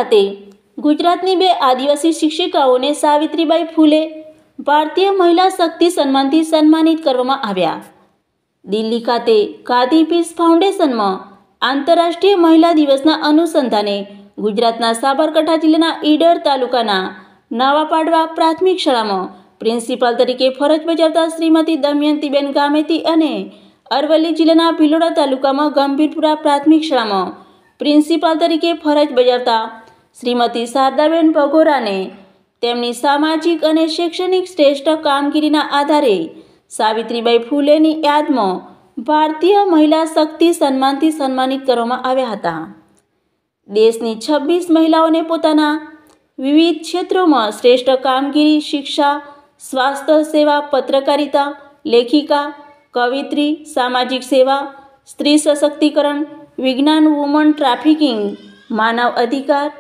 ખાતે ગુજરાતની 2 આદિવાસી શિક્ષિકાઓને સાવિત્રીબાઈ ફૂલે ભારતીય મહિલા શક્તિ સન્માનથી સન્માનિત કરવામાં આવ્યા। દિલ્હી ખાતે ગાંધી પીસ ફાઉન્ડેશનમાં આંતરરાષ્ટ્રીય મહિલા દિવસના અનુસંધાને ગુજરાતના સાબરકાંઠા જિલ્લાના ઈડર તાલુકાના નવાપાડવા પ્રાથમિક શાળામાં પ્રિન્સિપાલ તરીકે ફરજ બજાવતા શ્રીમતી દમયંતીબેન ગામેતી અને અરવલ્લી જિલ્લાના ભિલોડા તાલુકામાં ગંભીરપુરા પ્રાથમિક શાળામાં પ્રિન્સિપાલ તરીકે ફરજ બજાવતા શ્રીમતી શારદાબેન ભગોરાને તેમની સામાજિક અને શૈક્ષણિક શ્રેષ્ઠ કામગીરીના આધારે સાવિત્રીબાઈ ફૂલેની યાદમાં ભારતીય મહિલા શક્તિ સન્માનથી સન્માનિત કરવામાં આવ્યા હતા। દેશની 26 મહિલાઓને પોતાના વિવિધ ક્ષેત્રોમાં શ્રેષ્ઠ કામગીરી, શિક્ષા, સ્વાસ્થ્ય સેવા, પત્રકારિતા, લેખિકા, કવિત્રી, સામાજિક સેવા, સ્ત્રી સશક્તિકરણ, વિજ્ઞાન, વુમન ટ્રાફિકિંગ, માનવ અધિકાર,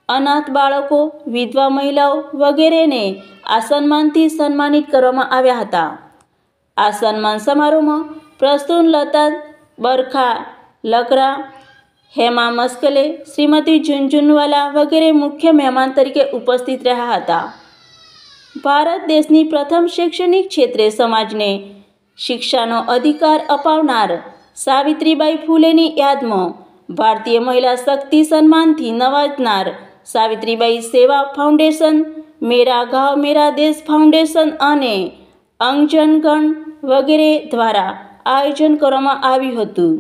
અનાથ બાળકો, વિધવા મહિલાઓ વગેરેને આ સન્માનથી સન્માનિત કરવામાં આવ્યા હતા। આ સન્માન સમારોહમાં પ્રસ્તુત લતા બરખા લકરા, હેમા મસ્કલે, શ્રીમતી ઝુનઝુનવાલા વગેરે મુખ્ય મહેમાન તરીકે ઉપસ્થિત રહ્યા હતા। ભારત દેશની પ્રથમ શૈક્ષણિક ક્ષેત્રે સમાજને શિક્ષાનો અધિકાર અપાવનાર સાવિત્રીબાઈ ફૂલેની યાદમાં ભારતીય મહિલા શક્તિ સન્માનથી નવાજનાર સાવિત્રીબાઈ સેવા ફાઉન્ડેશન, મેરા ગાંવ મેરા દેશ ફાઉન્ડેશન અને અંગજનગણ વગેરે દ્વારા આયોજન કરવામાં આવ્યું હતું।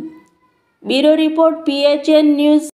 Bureau report, PHN news.